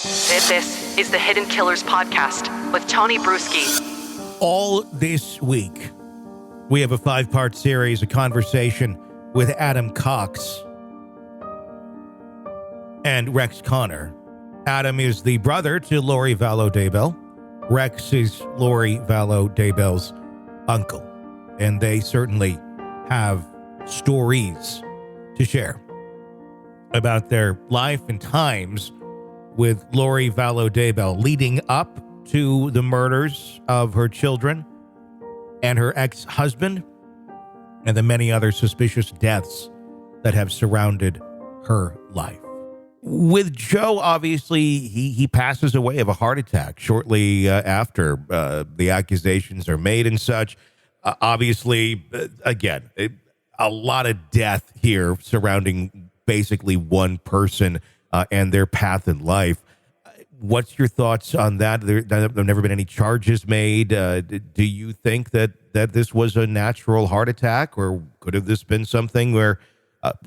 This is the Hidden Killers podcast with Tony Brueski. All this week, we have a 5-part series, a conversation with Adam Cox and Rex Connor. Adam is the brother to Lori Vallow Daybell. Rex is Lori Vallow Daybell's uncle. And they certainly have stories to share about their life and times with Lori Vallow Daybell leading up to the murders of her children and her ex-husband and the many other suspicious deaths that have surrounded her life. With Joe, obviously, he passes away of a heart attack shortly after the accusations are made and such. Obviously, again, a lot of death here surrounding basically one person and their path in life. What's your thoughts on that? There have never been any charges made. Do you think that this was a natural heart attack, or could have this been something where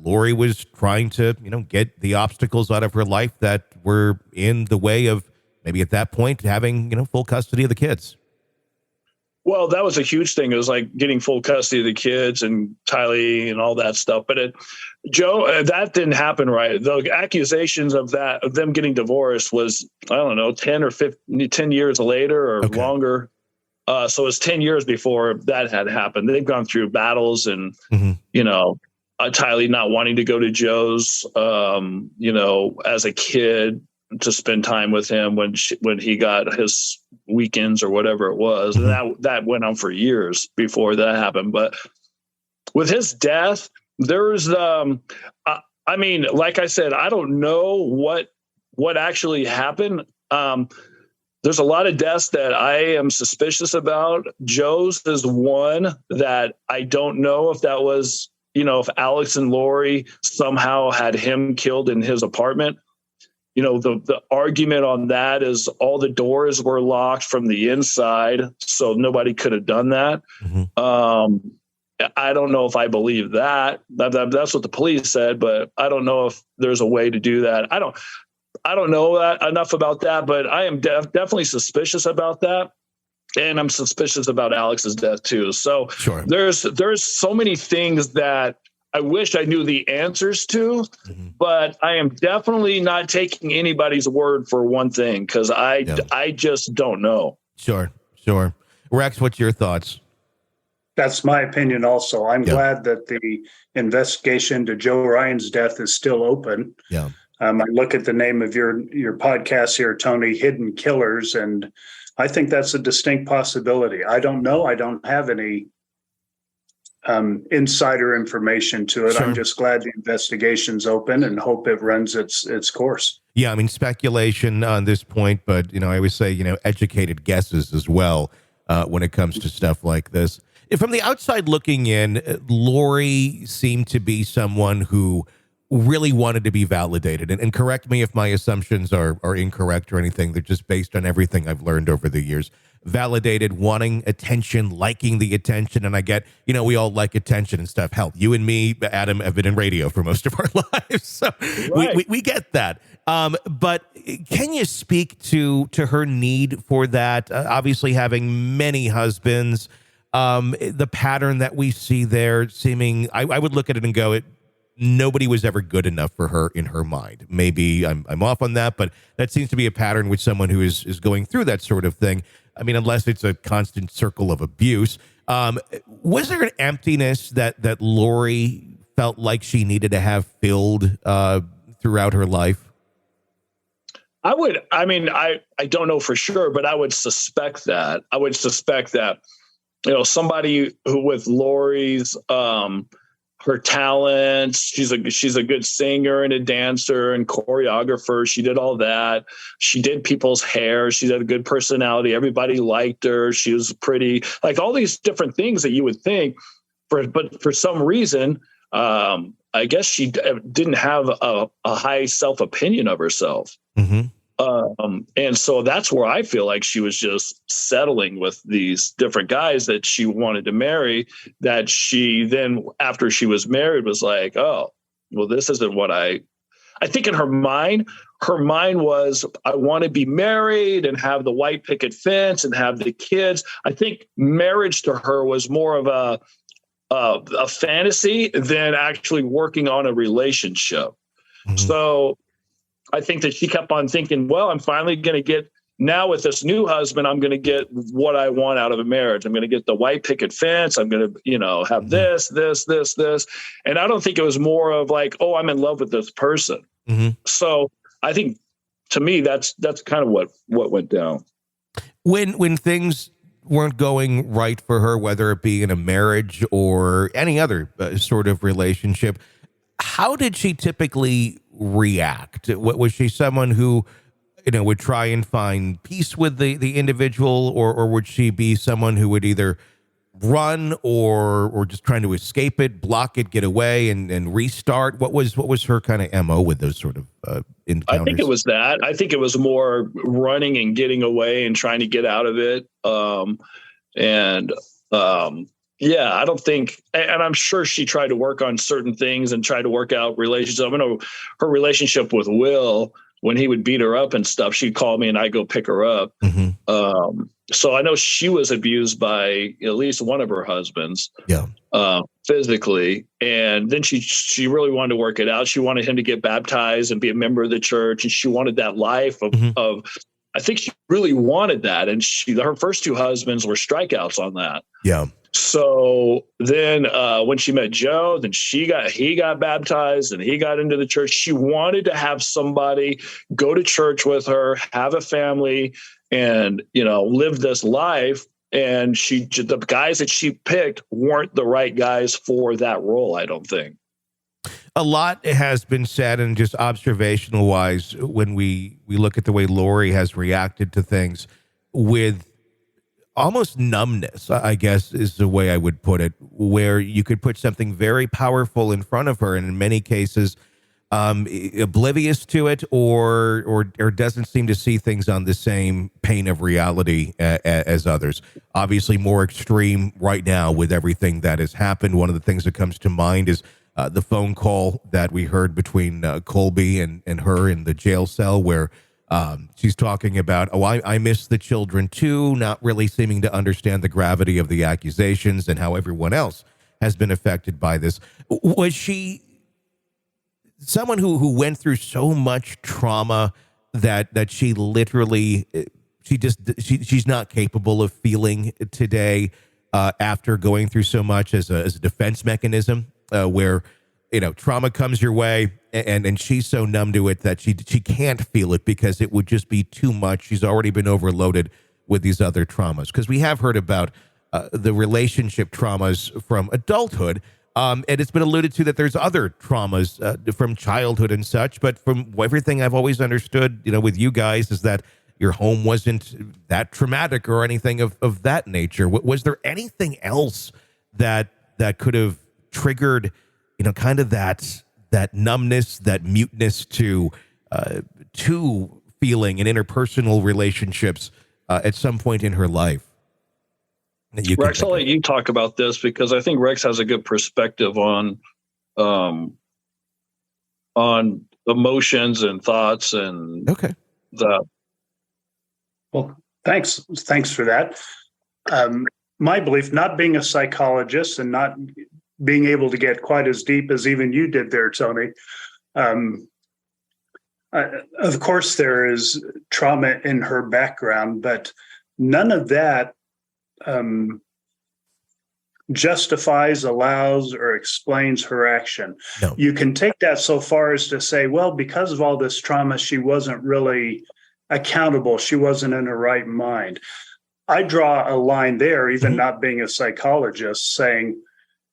Lori was trying to, get the obstacles out of her life that were in the way of maybe at that point having, full custody of the kids? Well, that was a huge thing. It was like getting full custody of the kids and Tylee and all that stuff. But Joe, that didn't happen, right? The accusations of them getting divorced was, 10 or 10 years later or longer. So it was 10 years before that had happened. They've gone through battles and, Tylee not wanting to go to Joe's, as a kid to spend time with him when he got his weekends or whatever it was. And that went on for years before that happened. But with his death, there's, like I said, I don't know what actually happened. There's a lot of deaths that I am suspicious about. Joe's is one that I don't know if that was, if Alex and Lori somehow had him killed in his apartment. The argument on that is all the doors were locked from the inside, so nobody could have done that. I don't know if I believe that. That's what the police said, but I don't know if there's a way to do that. I don't know enough about that, but I am definitely suspicious about that. And I'm suspicious about Alex's death too. So sure. There's so many things that I wish I knew the answers to, but I am definitely not taking anybody's word for one thing because I just don't know. Sure. Rex, what's your thoughts? That's my opinion also. I'm glad that the investigation to Joe Ryan's death is still open. Yeah. I look at the name of your podcast here, Tony, Hidden Killers, and I think that's a distinct possibility. I don't know. I don't have any insider information to it. Sure. I'm just glad the investigation's open and hope it runs its course. Yeah, speculation on this point, but, I always say, educated guesses as well when it comes to stuff like this. From the outside looking in, Lori seemed to be someone who really wanted to be validated. And correct me if my assumptions are incorrect or anything. They're just based on everything I've learned over the years. Validated, wanting attention, liking the attention. And I get, we all like attention and stuff. Hell, you and me, Adam, have been in radio for most of our lives. So right. we get that. But can you speak to her need for that? Obviously having many husbands, the pattern that we see there seeming, I would look at it and go, nobody was ever good enough for her in her mind. Maybe I'm off on that, but that seems to be a pattern with someone who is going through that sort of thing. Unless it's a constant circle of abuse. Was there an emptiness that Lori felt like she needed to have filled throughout her life? I don't know for sure, but I would suspect that. Somebody who with Lori's her talents. She's a good singer and a dancer and choreographer. She did all that. She did people's hair. She had a good personality. Everybody liked her. She was pretty, like all these different things that you would think. But for some reason, I guess she didn't have a high self-opinion of herself. Mm-hmm. And so that's where I feel like she was just settling with these different guys that she wanted to marry, that she then, after she was married, was like, oh, well, this isn't what I think in her mind, her mind was, I want to be married and have the white picket fence and have the kids. I think marriage to her was more of a fantasy than actually working on a relationship. Mm-hmm. So I think that she kept on thinking, well, I'm finally going to get, now with this new husband, I'm going to get what I want out of a marriage. I'm going to get the white picket fence. I'm going to, have this. And I don't think it was more of like, oh, I'm in love with this person. Mm-hmm. So I think, to me, that's kind of what went down. When things weren't going right for her, whether it be in a marriage or any other sort of relationship, how did she typically react? Was she someone who, would try and find peace with the individual, or would she be someone who would either run or just trying to escape it, block it, get away, and restart? What was her kind of MO with those sort of encounters? I think it was that. I think it was more running and getting away and trying to get out of it. Yeah, I don't think, and I'm sure she tried to work on certain things and try to work out relationships. I know her relationship with Will, when he would beat her up and stuff, she'd call me and I'd go pick her up. Mm-hmm. So I know she was abused by at least one of her husbands, physically. And then she really wanted to work it out. She wanted him to get baptized and be a member of the church. And she wanted that life of I think she really wanted that. And her first two husbands were strikeouts on that. Yeah. So then when she met Joe, then he got baptized and he got into the church. She wanted to have somebody go to church with her, have a family, and, live this life. And the guys that she picked weren't the right guys for that role, I don't think. A lot has been said, and just observational wise, when we look at the way Lori has reacted to things with almost numbness, I guess is the way I would put it, where you could put something very powerful in front of her, and in many cases, oblivious to it, or doesn't seem to see things on the same plane of reality as others. Obviously, more extreme right now with everything that has happened. One of the things that comes to mind is the phone call that we heard between Colby and her in the jail cell, where she's talking about, I miss the children too, not really seeming to understand the gravity of the accusations and how everyone else has been affected by this. Was she someone who went through so much trauma that she literally, she's not capable of feeling today after going through so much as a defense mechanism, where trauma comes your way and she's so numb to it that she can't feel it because it would just be too much. She's already been overloaded with these other traumas, because we have heard about the relationship traumas from adulthood. And it's been alluded to that there's other traumas from childhood and such. But from everything I've always understood, with you guys, is that your home wasn't that traumatic or anything of that nature. Was there anything else that could have triggered, kind of that numbness, that muteness to feeling in interpersonal relationships at some point in her life? Rex, I'll let you talk about this, because I think Rex has a good perspective on emotions and thoughts and that. Well, thanks for that. My belief, not being a psychologist and not being able to get quite as deep as even you did there, Tony. Of course, there is trauma in her background, but none of that justifies, allows, or explains her action. No. You can take that so far as to say, well, because of all this trauma, she wasn't really accountable. She wasn't in her right mind. I draw a line there, even not being a psychologist, saying,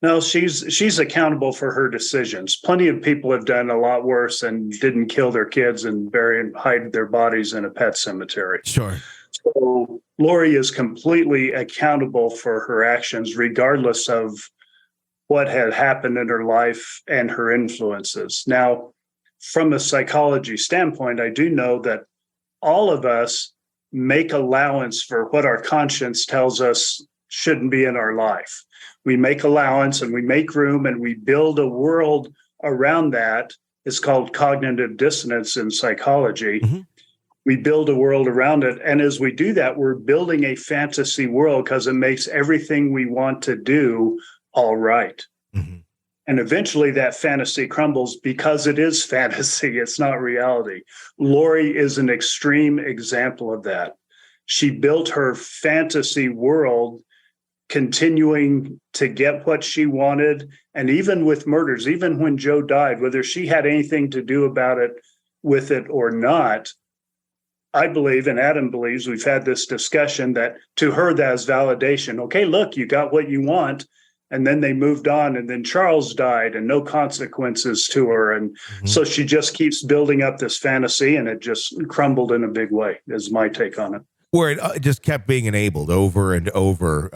no, she's accountable for her decisions. Plenty of people have done a lot worse and didn't kill their kids and bury and hide their bodies in a pet cemetery. Sure. So Lori is completely accountable for her actions, regardless of what had happened in her life and her influences. Now, from a psychology standpoint, I do know that all of us make allowance for what our conscience tells us shouldn't be in our life. We make allowance and we make room and we build a world around that It's called cognitive dissonance in psychology. Mm-hmm. We build a world around it. And as we do that, we're building a fantasy world because it makes everything we want to do all right. Mm-hmm. And eventually that fantasy crumbles because it is fantasy. It's not reality. Lori is an extreme example of that. She built her fantasy world continuing to get what she wanted. And even with murders, even when Joe died, whether she had anything to do about it with it or not, I believe, and Adam believes, we've had this discussion, that to her, that's validation. Okay, look, you got what you want. And then they moved on, and then Charles died and no consequences to her. And so she just keeps building up this fantasy, and it just crumbled in a big way, is my take on it. Where it just kept being enabled over and over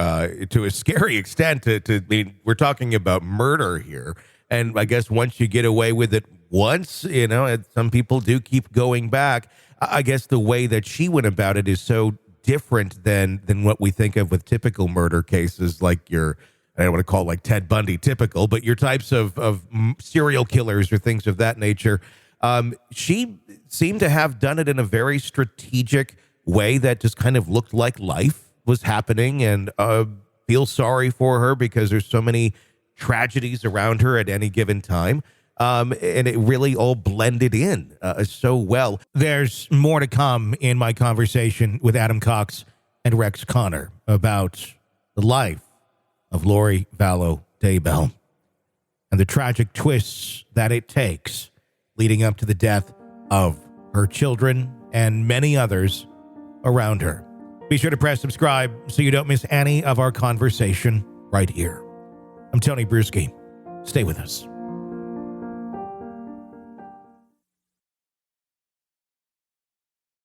to a scary extent. I mean, we're talking about murder here. And I guess once you get away with it once, you know, some people do keep going back. I guess the way that she went about it is so different than what we think of with typical murder cases, like I don't want to call it like Ted Bundy typical, but your types of serial killers or things of that nature. She seemed to have done it in a very strategic way that just kind of looked like life was happening, and feel sorry for her because there's so many tragedies around her at any given time. And it really all blended in so well. There's more to come in my conversation with Adam Cox and Rex Connor about the life of Lori Vallow Daybell and the tragic twists that it takes leading up to the death of her children and many others around her. Be sure to press subscribe so you don't miss any of our conversation right here. I'm Tony Brueski. Stay with us.